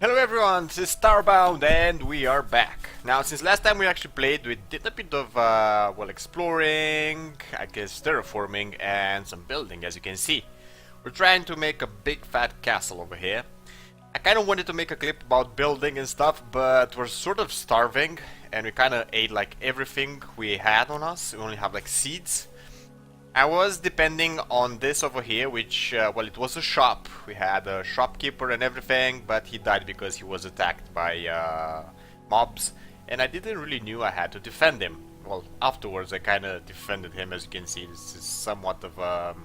Hello everyone, this is Starbound and we are back. Now, since last time we actually played, we did a bit of, exploring, I guess terraforming and some building, as you can see. We're trying to make a big fat castle over here. I kind of wanted to make a clip about building and stuff, but we're sort of starving and we kind of ate like everything we had on us. We only have like seeds. I was depending on this over here, which, it was a shop. We had a shopkeeper and everything, but he died because he was attacked by mobs, and I didn't really knew I had to defend him. Well, afterwards I kind of defended him, as you can see. This is somewhat of a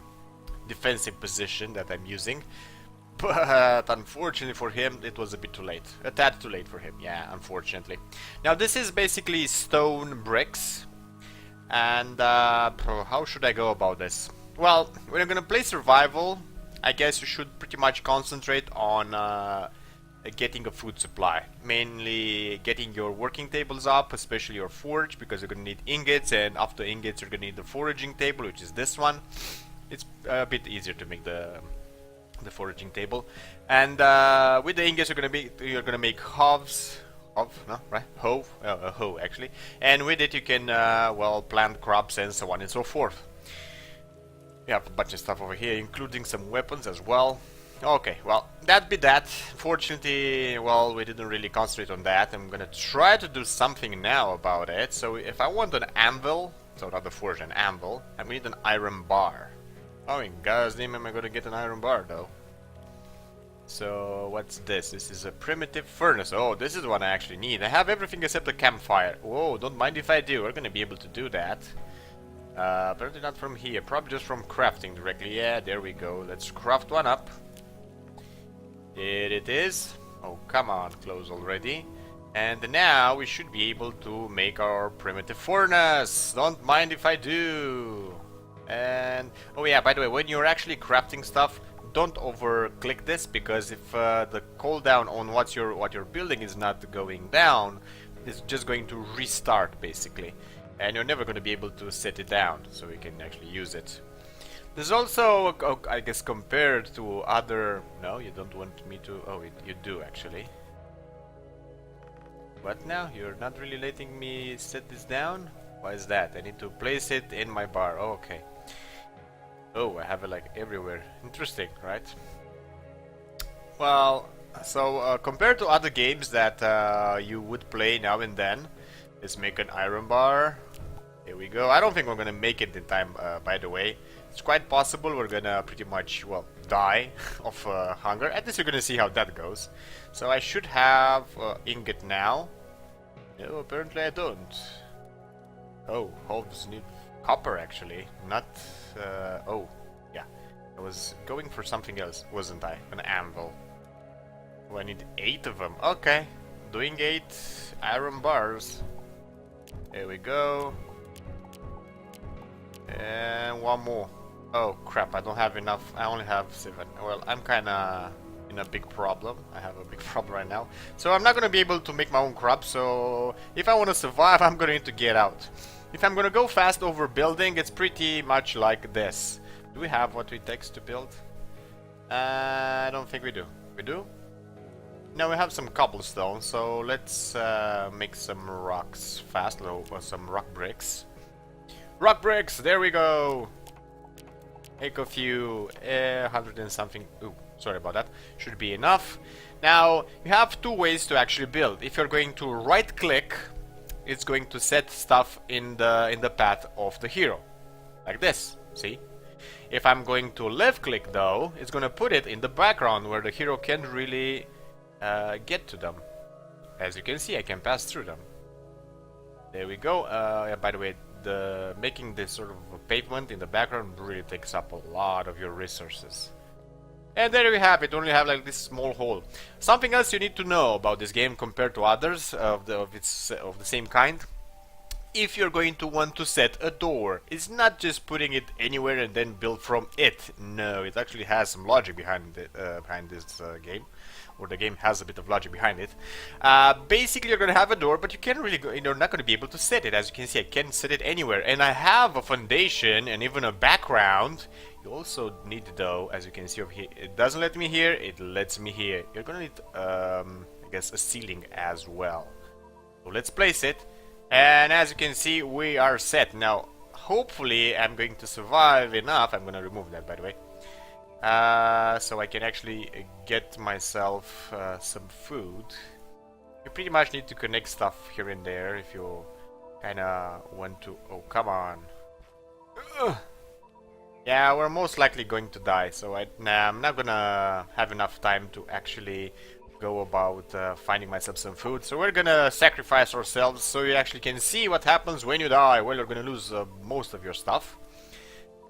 defensive position that I'm using, but unfortunately for him, it was a bit too late. A tad too late for him, yeah, unfortunately. Now, this is basically stone bricks. And how should I go about this? Well, when you're gonna play survival, I guess you should pretty much concentrate on getting a food supply. Mainly getting your working tables up, especially your forge, because you're gonna need ingots, and after ingots you're gonna need the foraging table, which is this one. It's a bit easier to make the foraging table. And with the ingots you're gonna make hoves. No, right? Hoe actually. And with it you can, plant crops and so on and so forth. We have a bunch of stuff over here, including some weapons as well. Okay, well, that be that. Fortunately, well, we didn't really concentrate on that. I'm gonna try to do something now about it. So if I want an anvil, so not the forge, an anvil, I need an iron bar. Oh, in God's name am I gonna get an iron bar, though? So, what's this? This is a primitive furnace. Oh, this is what I actually need. I have everything except a campfire. Whoa, don't mind if I do. We're gonna be able to do that. Apparently not from here. Probably just from crafting directly. Yeah, there we go. Let's craft one up. Here it is. Oh, come on. Close already. And now we should be able to make our primitive furnace. Don't mind if I do. And, oh yeah, by the way, when you're actually crafting stuff, don't over-click this, because if the cooldown on what you're building is not going down, it's just going to restart basically, and you're never going to be able to set it down, so you can actually use it. There's also, I guess, compared to other. No, you don't want me to. Oh, you do actually. What now? You're not really letting me set this down? Why is that? I need to place it in my bar. Oh, okay. Oh, I have it like everywhere. Interesting, right? Well, so compared to other games that you would play now and then, let's make an iron bar. Here we go. I don't think we're gonna make it in time, by the way. It's quite possible we're gonna pretty much, well, die of hunger. At least you're gonna see how that goes. So I should have ingot now. No, apparently I don't. Oh, hopes need copper actually, not. Oh, yeah. I was going for something else, wasn't I? An anvil. Oh, I need 8 of them. Okay, doing 8 iron bars. There we go. And one more. Oh crap! I don't have enough. I only have 7. Well, I'm kinda in a big problem. I have a big problem right now. So I'm not gonna be able to make my own crop. So if I want to survive, I'm gonna need to get out. If I'm gonna go fast over building, it's pretty much like this. Do we have what it takes to build? I don't think we do. We do? No, we have some cobblestone, so let's make some rocks fast, or some rock bricks. Rock bricks, there we go! Make a few, 100 and something. Ooh, sorry about that. Should be enough. Now, you have 2 ways to actually build. If you're going to right click, it's going to set stuff in the path of the hero, like this. See? If I'm going to left click though, it's going to put it in the background where the hero can't really get to them. As you can see, I can pass through them. There we go. Yeah, by the way, making this sort of a pavement in the background really takes up a lot of your resources. And there we have it. Only have like this small hole. Something else you need to know about this game compared to others of the same kind. if you're going to want to set a door. It's not just putting it anywhere and then build from it. No, it actually has some logic behind it, behind this game, or the game has a bit of logic behind it. Basically, you're going to have a door, but you can't really you're not going to be able to set it. As you can see, I can't set it anywhere, and I have a foundation and even a background. You also need, though, as you can see over here, it doesn't let me here, it lets me here. You're going to need, I guess, a ceiling as well. So let's place it. And as you can see, we are set. Now, hopefully, I'm going to survive enough. I'm going to remove that, by the way. So I can actually get myself some food. You pretty much need to connect stuff here and there if you kind of want to... Oh, come on. Ugh. Yeah, we're most likely going to die. So I'm not going to have enough time to actually go about finding myself some food. So we're gonna sacrifice ourselves so you actually can see what happens when you die. Well, you're gonna lose most of your stuff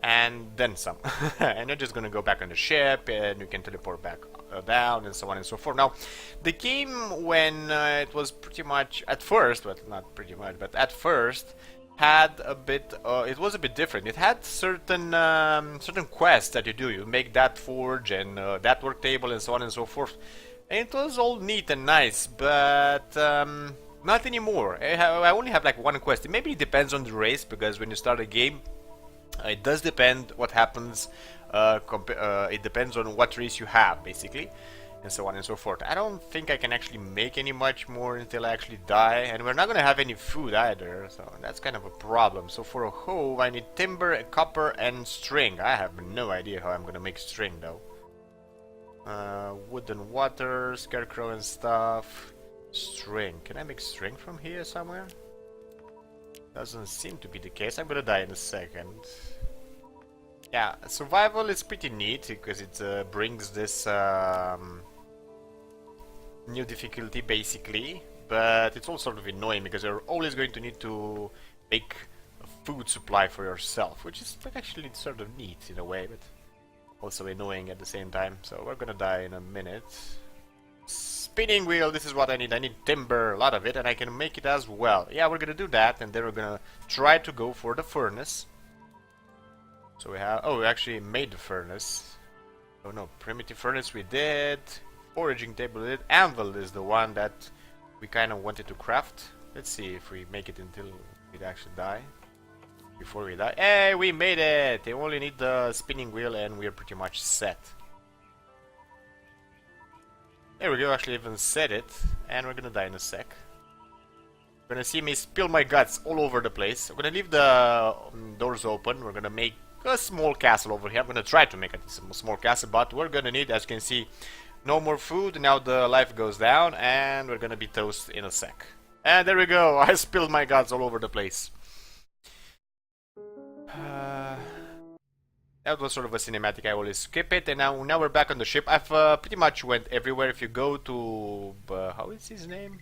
and then some. And you're just gonna go back on the ship and you can teleport back down and so on and so forth. Now, the game, when it was pretty much at first, well, not pretty much, but at first had a bit it was a bit different. It had certain certain quests that you do. You make that forge and that work table and so on and so forth. And it was all neat and nice, but not anymore. I only have like one quest. Maybe it depends on the race, because when you start a game, it does depend what happens. It depends on what race you have, basically, and so on and so forth. I don't think I can actually make any much more until I actually die, and we're not going to have any food either, so that's kind of a problem. So for a hoe, I need timber, copper, and string. I have no idea how I'm going to make string, though. Wood and water, scarecrow and stuff. String. Can I make string from here somewhere? Doesn't seem to be the case. I'm gonna die in a second. Yeah, survival is pretty neat because it brings this new difficulty basically, but it's also sort of annoying because you're always going to need to make a food supply for yourself, which is actually sort of neat in a way, but also annoying at the same time. So we're gonna die in a minute. Spinning wheel, this is what I need. I need timber, a lot of it, and I can make it as well. Yeah, we're gonna do that, and then we're gonna try to go for the furnace. So we have... Oh, we actually made the furnace. Oh no, primitive furnace we did. Foraging table we did. Anvil is the one that we kind of wanted to craft. Let's see if we make it until we actually die. Before we die. Hey, we made it! They only need the spinning wheel and we're pretty much set. There we go, actually even set it. And we're gonna die in a sec. You're gonna see me spill my guts all over the place. I'm gonna leave the doors open. We're gonna make a small castle over here. I'm gonna try to make a small castle, but we're gonna need, as you can see, no more food. Now the life goes down and we're gonna be toast in a sec. And there we go, I spilled my guts all over the place. That was sort of a cinematic. I always skip it, and now we're back on the ship. I've pretty much went everywhere. If you go to how is his name?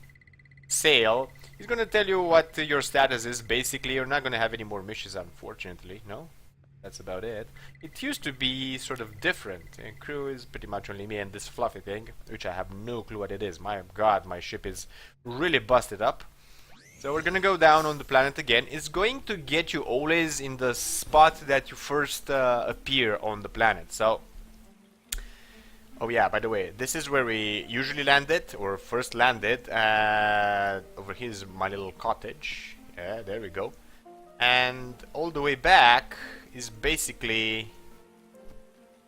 Sail. He's gonna tell you what your status is. Basically, you're not gonna have any more missions, unfortunately. No, that's about it. It used to be sort of different. And crew is pretty much only me and this fluffy thing, which I have no clue what it is. My God, my ship is really busted up. So we're gonna go down on the planet again. It's going to get you always in the spot that you first appear on the planet. So, oh yeah, by the way, this is where we usually landed, or first landed. Over here is my little cottage. Yeah, there we go. And all the way back is basically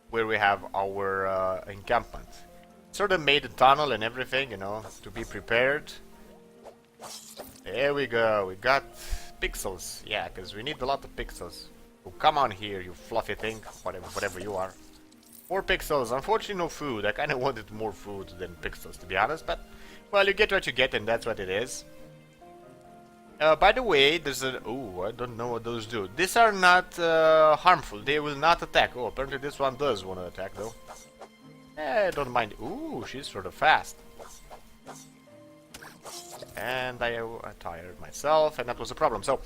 where we have our encampment. Sort of made a tunnel and everything, you know, to be prepared. There we go, we got pixels. Yeah, because we need a lot of pixels. So come on here, you fluffy thing, whatever you are. More pixels. Unfortunately, no food. I kind of wanted more food than pixels, to be honest, but well, you get what you get, and that's what it is. By the way, there's a... Oh, I don't know what those do. These are not harmful. They will not attack. Oh, apparently this one does want to attack, though. I don't mind. Ooh, she's sort of fast. And I tired myself, and that was a problem. So,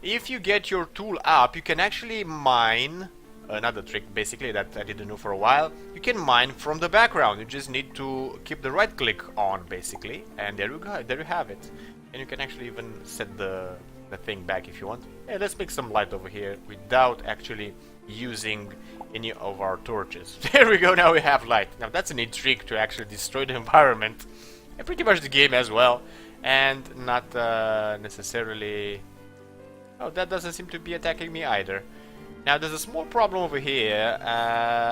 if you get your tool up, you can actually mine. Another trick, basically, that I didn't know for a while. You can mine from the background. You just need to keep the right click on, basically, and there you go. There you have it. And you can actually even set the the thing back if you want. Hey, let's make some light over here without actually using any of our torches. There we go, now we have light. Now that's a neat trick to actually destroy the environment. And pretty much the game as well. And not necessarily... Oh, that doesn't seem to be attacking me either. Now there's a small problem over here.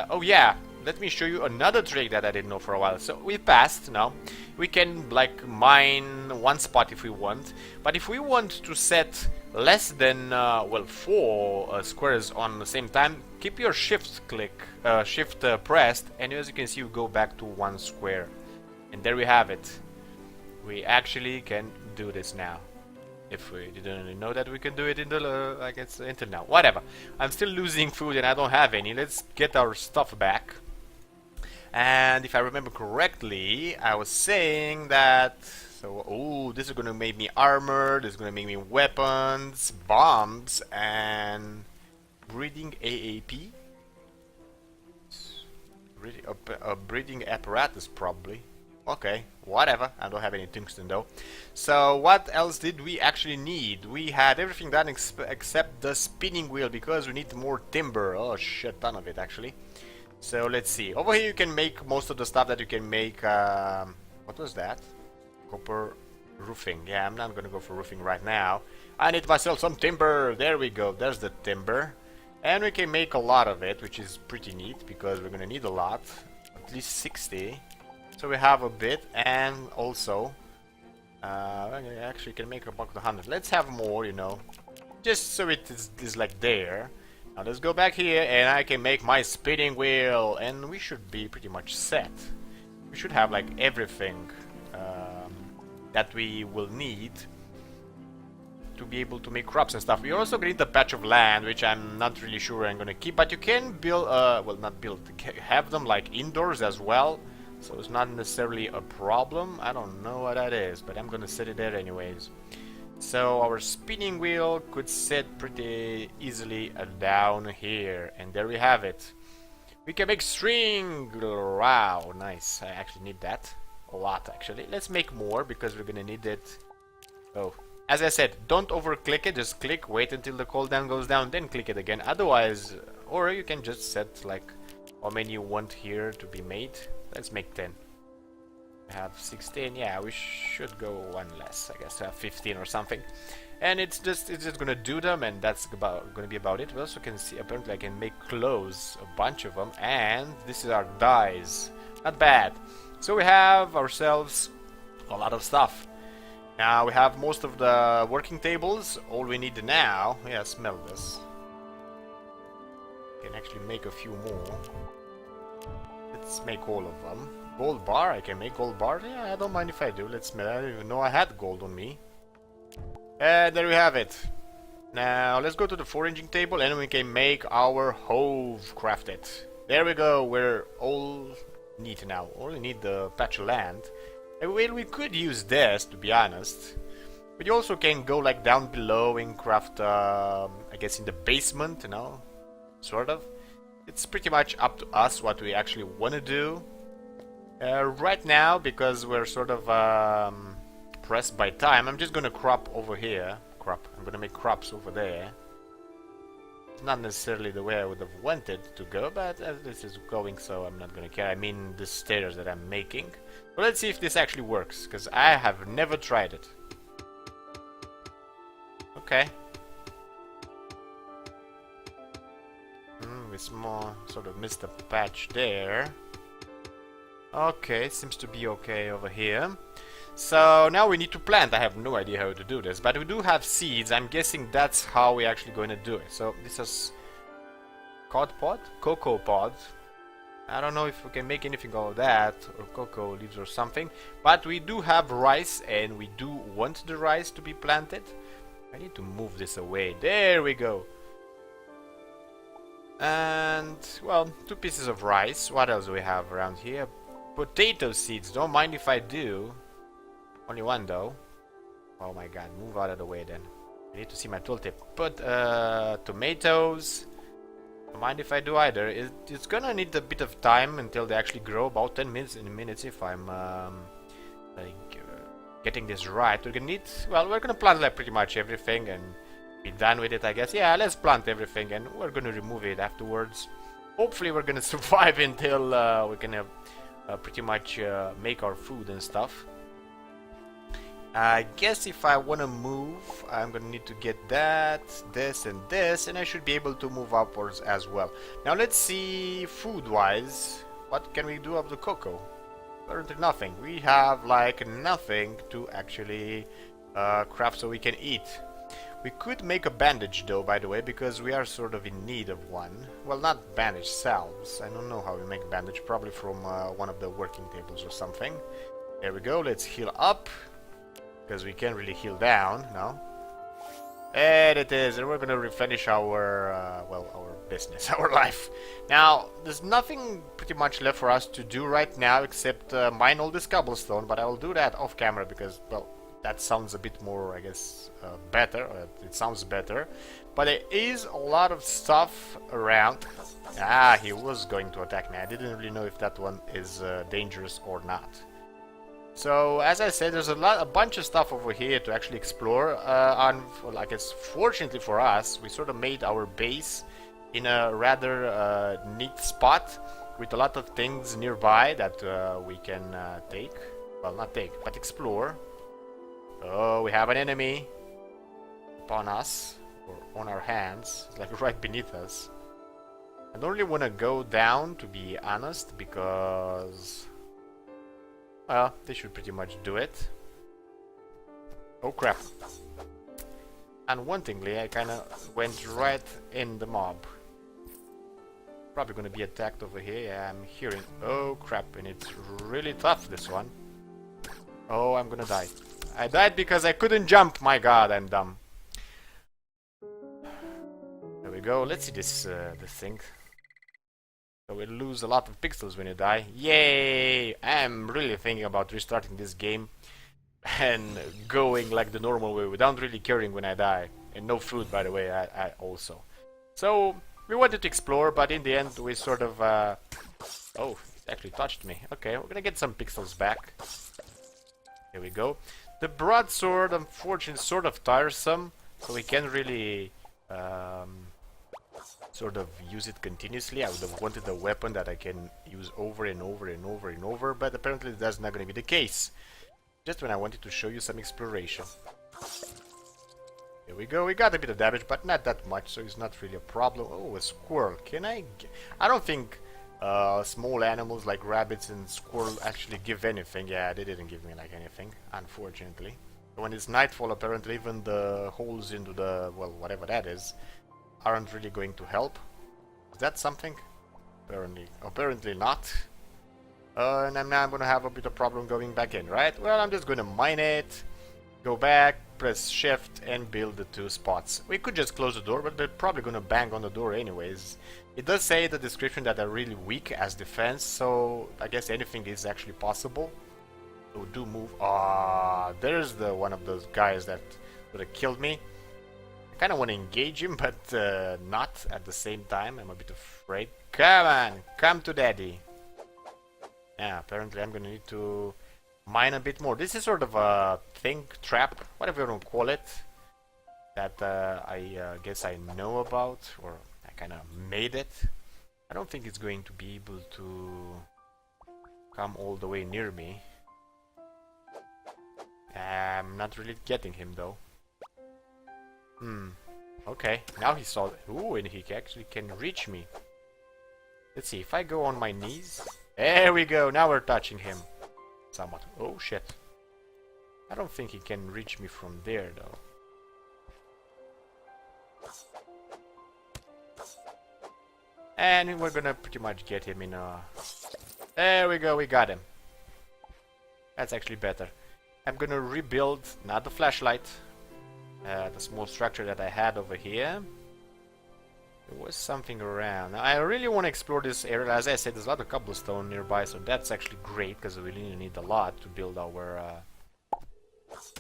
Oh yeah, let me show you another trick that I didn't know for a while. So we passed now. We can like mine one spot if we want. But if we want to set less than well 4 squares on the same time, keep your shift pressed, and as you can see, you go back to 1 square. And there we have it. We actually can do this now. If we didn't know that we can do it in the, I guess, until now. Whatever. I'm still losing food and I don't have any. Let's get our stuff back. And if I remember correctly, I was saying that... So, oh, this is going to make me armor, this is going to make me weapons, bombs, and... breeding AAP? A breeding apparatus, probably. Okay, whatever. I don't have any tungsten though. So what else did we actually need? We had everything done except the spinning wheel because we need more timber. Oh, shit ton of it actually. So let's see. Over here you can make most of the stuff that you can make. What was that? Copper roofing. Yeah, I'm not gonna go for roofing right now. I need myself some timber. There we go. There's the timber. And we can make a lot of it, which is pretty neat because we're gonna need a lot. At least 60. So we have a bit, and also actually can make about 100. Let's have more, you know, just so it is like there. Now let's go back here, and I can make my spinning wheel, and we should be pretty much set. We should have like everything that we will need to be able to make crops and stuff. We also need the patch of land, which I'm not really sure I'm gonna keep, but you can build, well, not build, have them like indoors as well. So it's not necessarily a problem. I don't know what that is, but I'm gonna set it there anyways. So our spinning wheel could sit pretty easily down here, and there we have it. We can make string. Wow, nice. I actually need that a lot actually. Let's make more because we're gonna need it. Oh, as I said, don't over click it, just click, wait until the cooldown goes down, then click it again. Otherwise, or you can just set like how many you want here to be made. Let's make 10. I have 16. Yeah, we should go one less. I guess I have 15 or something. And it's just gonna do them, and that's gonna be about it. We also can see apparently I can make clothes, a bunch of them, and this is our dyes. Not bad. So we have ourselves a lot of stuff. Now we have most of the working tables. All we need now, yeah, smell this. Can actually make a few more. Let's make all of them. Gold bar, I can make gold bar. Yeah, I don't mind if I do. Let's smell. I didn't even know I had gold on me. And there we have it. Now let's go to the foraging table and we can make our hove crafted. There we go. We're all neat now. Only need the patch of land. And well, we could use this to be honest. But you also can go like down below and craft, I guess in the basement, you know, sort of. It's pretty much up to us what we actually want to do. Right now, because we're sort of pressed by time, I'm just gonna crop over here. I'm gonna make crops over there. It's not necessarily the way I would have wanted to go, but this is going, so I'm not gonna care. I mean the stairs that I'm making. But let's see if this actually works, because I have never tried it. Okay. We sort of missed a patch there. Okay, it seems to be okay over here. So now we need to plant. I have no idea how to do this, but we do have seeds. I'm guessing that's how we're actually going to do it. So this is cod pod? Cocoa pod. I don't know if we can make anything out of that, or cocoa leaves or something. But we do have rice, and we do want the rice to be planted. I need to move this away. There we go. And, well, 2 pieces of rice. What else do we have around here? Potato seeds. Don't mind if I do. Only one, though. Oh my god, move out of the way then. I need to see my tooltip. Put tomatoes. Don't mind if I do either. It's gonna need a bit of time until they actually grow. About 10 minutes if I'm like, getting this right, we're gonna need... Well, we're gonna plant like pretty much everything and be done with it, I guess. Yeah, let's plant everything and we're gonna remove it afterwards. Hopefully we're gonna survive until we can have pretty much make our food and stuff. I guess if I want to move, I'm gonna need to get that, this, and this, and I should be able to move upwards as well. Now let's see, food-wise, what can we do of the cocoa? Apparently nothing. We have like nothing to actually craft so we can eat. We could make a bandage though, by the way, because we are sort of in need of one. Well, not bandage, salves. I don't know how we make bandage, probably from one of the working tables or something. There we go, let's heal up. Because we can't really heal down, no? And it is, and we're gonna replenish our, well, our business, our life. Now, there's nothing pretty much left for us to do right now except mine all this cobblestone, but I will do that off camera because, well, that sounds a bit more, I guess, better. It sounds better. But there is a lot of stuff around. Ah, he was going to attack me. I didn't really know if that one is dangerous or not. So, as I said, there's a bunch of stuff over here to actually explore. I guess, fortunately for us, we sort of made our base in a rather neat spot with a lot of things nearby that we can take. Well, not take, but explore. Oh, we have an enemy upon us, or on our hands. It's like right beneath us. I don't really want to go down, to be honest, because... well, they should pretty much do it. Oh crap. Unwantingly, I kinda went right in the mob. Probably gonna be attacked over here. Yeah, I'm hearing... oh crap, and it's really tough, this one. Oh, I'm gonna die. I died because I couldn't jump. My god, I'm dumb. There we go. Let's see this thing. So we'll lose a lot of pixels when you die. Yay! I'm really thinking about restarting this game and going like the normal way without really caring when I die. And no food, by the way, I also. So, we wanted to explore, but in the end we sort of... oh, it actually touched me. Okay, we're gonna get some pixels back. Here we go. The broadsword, unfortunately, is sort of tiresome, so we can't really... sort of use it continuously. I would have wanted a weapon that I can use over and over and over and over, but apparently that's not going to be the case. Just when I wanted to show you some exploration. Here we go, we got a bit of damage, but not that much, so it's not really a problem. Oh, a squirrel. Can I... I don't think small animals like rabbits and squirrel actually give anything. Yeah, they didn't give me like anything, unfortunately. When it's nightfall, apparently even the holes into the... well, whatever that is... aren't really going to help. Is that something? Apparently not. And now I'm gonna have a bit of problem going back in, right? Well, I'm just gonna mine it, go back, press shift, and build the two spots. We could just close the door, but they're probably gonna bang on the door anyways. It does say in the description that they're really weak as defense, so I guess anything is actually possible. So do move. Ah, there's the one of those guys that would have killed me. I kind of want to engage him, but not at the same time. I'm a bit afraid. Come on, come to daddy. Yeah, apparently I'm gonna need to mine a bit more. This is sort of a thing, trap, whatever you want to call it, that I guess I know about, or I kind of made it. I don't think it's going to be able to come all the way near me. I'm not really getting him though. Okay, now he saw... ooh, and he actually can reach me. Let's see, if I go on my knees... there we go, now we're touching him. Somewhat. Oh, shit. I don't think he can reach me from there, though. And we're gonna pretty much get him in a... there we go, we got him. That's actually better. I'm gonna rebuild, not the flashlight, the small structure that I had over here. There was something around. Now, I really want to explore this area. As I said, there's a lot of cobblestone nearby, so that's actually great, because we really need a lot to build our...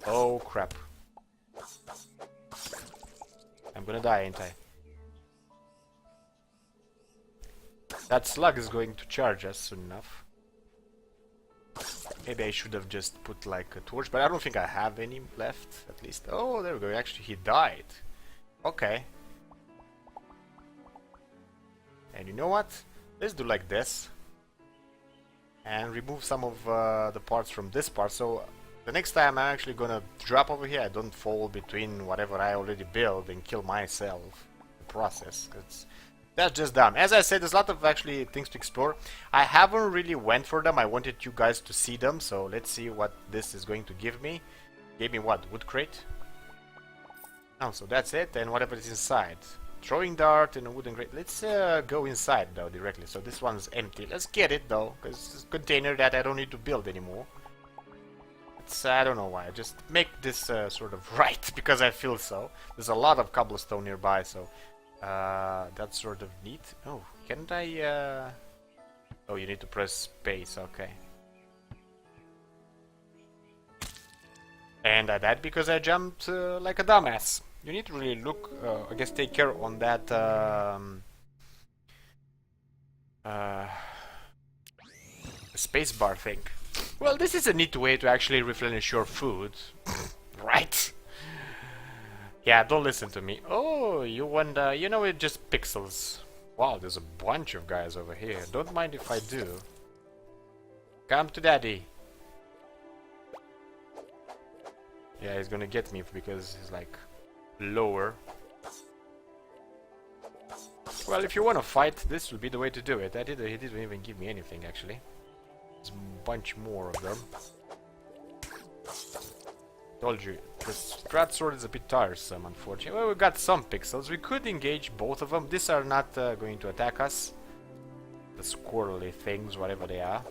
oh, crap. I'm gonna die, ain't I? That slug is going to charge us soon enough. Maybe I should have just put like a torch, but I don't think I have any left, at least. Oh, there we go. Actually, he died. Okay. And you know what? Let's do like this. And remove some of the parts from this part. So the next time I'm actually gonna drop over here, I don't fall between whatever I already built and kill myself. The process. 'Cause that's just dumb. As I said, there's a lot of actually things to explore. I haven't really went for them. I wanted you guys to see them. So let's see what this is going to give me. Gave me what? Wood crate? Oh, so that's it. And whatever is inside. Throwing dart and a wooden crate. Let's go inside though directly. So this one's empty. Let's get it though, because it's a container that I don't need to build anymore. It's, I don't know why. I just make this sort of right because I feel so. There's a lot of cobblestone nearby, so that's sort of neat. Oh, can't I? Oh, you need to press space. Okay. And I died because I jumped like a dumbass. You need to really look, I guess, take care on that spacebar thing. Well, this is a neat way to actually replenish your food, right? Yeah, don't listen to me. Oh, you want, you know, it's just pixels. Wow, there's a bunch of guys over here. Don't mind if I do. Come to daddy. Yeah, he's gonna get me because he's like lower. Well, if you want to fight, this will be the way to do it. He didn't even give me anything, actually. There's a bunch more of them. Told you, the strat sword is a bit tiresome, unfortunately. Well, we got some pixels. We could engage both of them. These are not going to attack us. The squirrely things, whatever they are.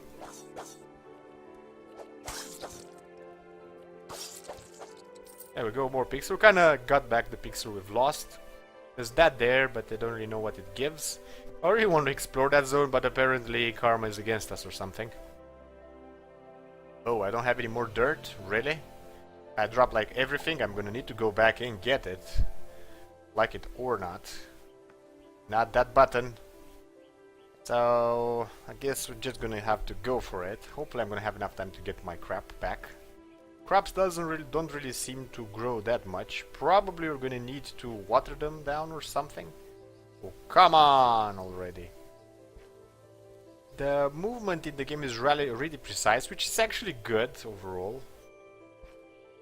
There we go, more pixel. We kinda got back the pixel we've lost. There's that there, but I don't really know what it gives. I really want to explore that zone, but apparently karma is against us or something. Oh, I don't have any more dirt? Really? I dropped like everything. I'm gonna need to go back and get it. Like it or not. Not that button. So, I guess we're just gonna have to go for it. Hopefully I'm gonna have enough time to get my crap back. Crops don't really seem to grow that much. Probably we're gonna need to water them down or something. Oh, come on already. The movement in the game is really precise, which is actually good overall.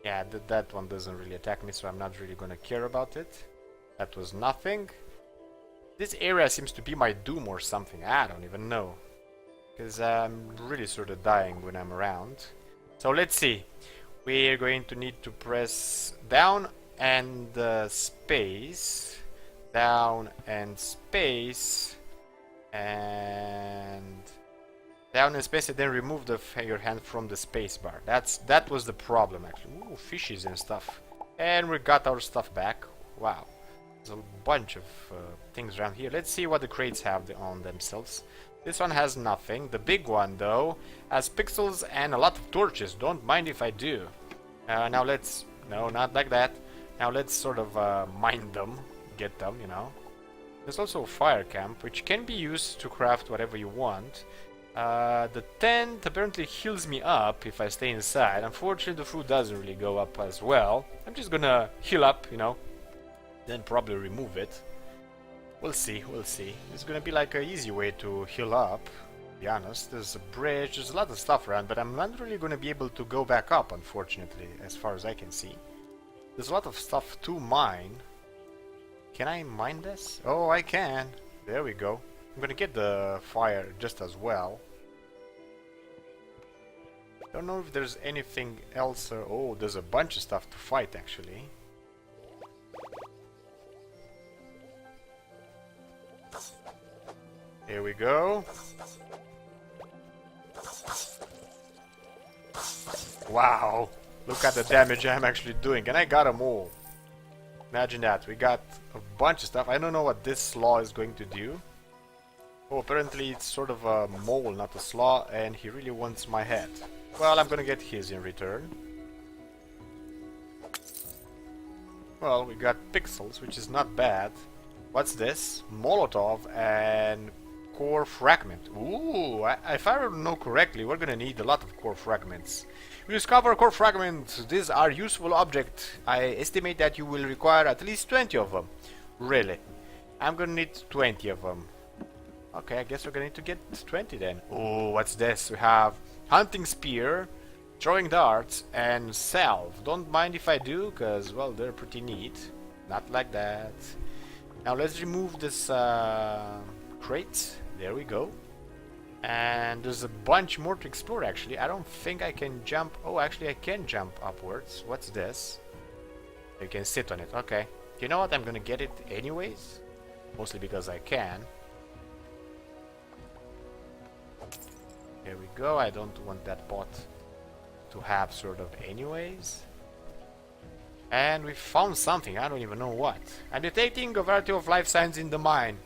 Yeah, that one doesn't really attack me, so I'm not really gonna care about it. That was nothing. This area seems to be my doom or something. I don't even know. Because I'm really sort of dying when I'm around. So let's see. We're going to need to press down and space, down and space, and down and space, and then remove your hand from the space bar. That was the problem actually. Ooh, fishes and stuff, and we got our stuff back. Wow, there's a bunch of things around here. Let's see what the crates have on themselves. This one has nothing. The big one, though, has pixels and a lot of torches. Don't mind if I do. Now let's... No, not like that. Now let's sort of mine them. Get them, you know. There's also a fire camp, which can be used to craft whatever you want. The tent apparently heals me up if I stay inside. Unfortunately, the food doesn't really go up as well. I'm just gonna heal up, you know. Then probably remove it. We'll see, we'll see. It's gonna be like an easy way to heal up, to be honest. There's a bridge, there's a lot of stuff around, but I'm not really gonna be able to go back up, unfortunately, as far as I can see. There's a lot of stuff to mine. Can I mine this? Oh, I can. There we go. I'm gonna get the fire just as well. Don't know if there's anything else. Oh, there's a bunch of stuff to fight, actually. Here we go. Wow, look at the damage I'm actually doing, and I got them all. Imagine that, we got a bunch of stuff. I don't know what this slaw is going to do. Oh, apparently it's sort of a mole, not a slaw, and he really wants my head. Well, I'm gonna get his in return. Well, we got pixels, which is not bad. What's this? Molotov and core core fragment. Ooh, if I know correctly, we're gonna need a lot of core fragments. We discover core fragments. These are useful objects. I estimate that you will require at least 20 of them. Really? I'm gonna need 20 of them. Okay, I guess we're gonna need to get 20 then. Oh, what's this? We have hunting spear, throwing darts, and salve. Don't mind if I do, because, well, they're pretty neat. Not like that. Now let's remove this crate. There we go. And there's a bunch more to explore actually. I don't think I can jump. Oh, actually I can jump upwards. What's this? You can sit on it. Okay. You know what? I'm gonna get it anyways. Mostly because I can. There we go. I don't want that pot to have sort of anyways. And we found something. I don't even know what. I'm detecting a variety of life signs in the mine.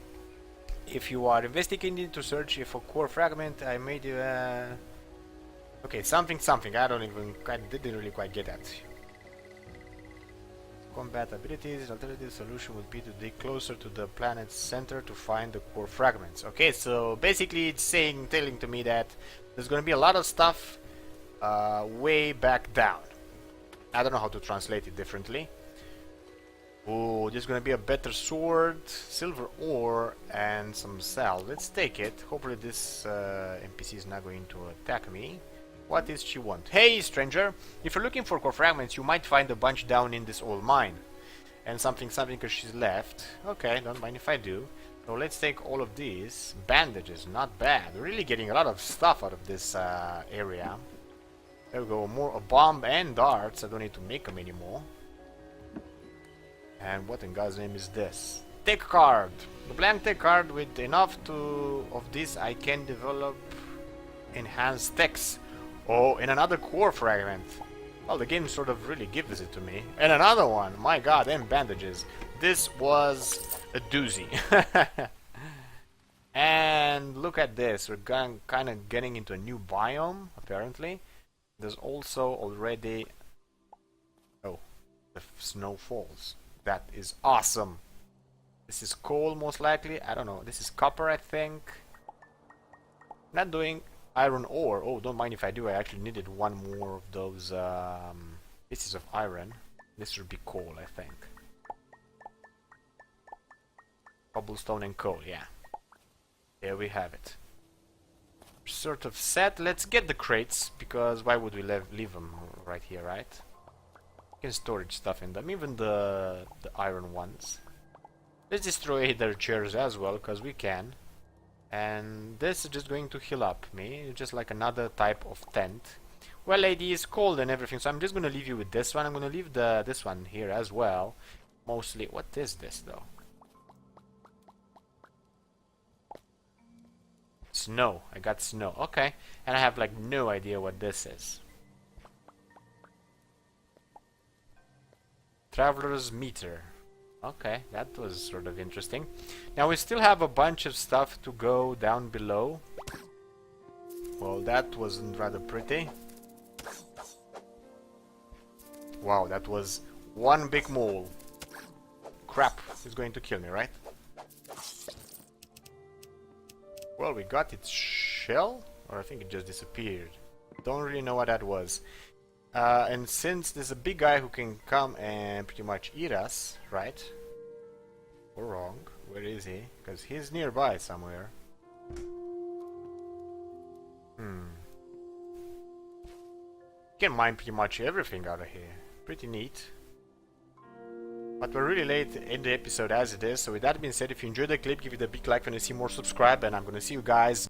If you are investigating to search for core fragment, I made okay, something. I didn't really quite get that. Combat abilities. Alternative solution would be to dig closer to the planet's center to find the core fragments. Okay, so basically it's telling to me that there's going to be a lot of stuff way back down. I don't know how to translate it differently. Oh, there's gonna be a better sword, silver ore, and some salve. Let's take it. Hopefully this NPC is not going to attack me. What does she want? Hey, stranger! If you're looking for core fragments, you might find a bunch down in this old mine. And something because she's left. Okay, don't mind if I do. So let's take all of these. Bandages, not bad. We're really getting a lot of stuff out of this area. There we go, more a bomb and darts. I don't need to make them anymore. And what in God's name is this? Tech card. The blank tech card with enough of this I can develop enhanced techs. Oh, and another core fragment. Well, the game sort of really gives it to me. And another one. My God, and bandages. This was a doozy. And look at this. We're kind of getting into a new biome, apparently. There's also already... Oh, the snow falls. That is awesome. This is coal, most likely. I don't know. This is copper, I think. Not doing iron ore. Oh, don't mind if I do. I actually needed one more of those pieces of iron. This should be coal, I think. Cobblestone and coal, yeah. There we have it. Sort of set. Let's get the crates, because why would we leave them right here, right? You can storage stuff in them, even the iron ones. Let's destroy their chairs as well, because we can. And this is just going to heal up me, just like another type of tent. Well, lady, it's cold and everything, so I'm just going to leave you with this one. I'm going to leave this one here as well. Mostly, what is this though? Snow. I got snow. Okay. And I have like no idea what this is. Traveler's meter. Okay, that was sort of interesting. Now we still have a bunch of stuff to go down below. Well, that wasn't rather pretty. Wow, that was one big mole. Crap, he's going to kill me, right? Well, we got its shell, or I think it just disappeared. Don't really know what that was. And since there's a big guy who can come and pretty much eat us, right? Or wrong. Where is he? Because he's nearby somewhere. Can mine pretty much everything out of here. Pretty neat. But we're really late in the episode as it is. So with that being said, if you enjoyed the clip, give it a big like. If you want to see more, subscribe. And I'm going to see you guys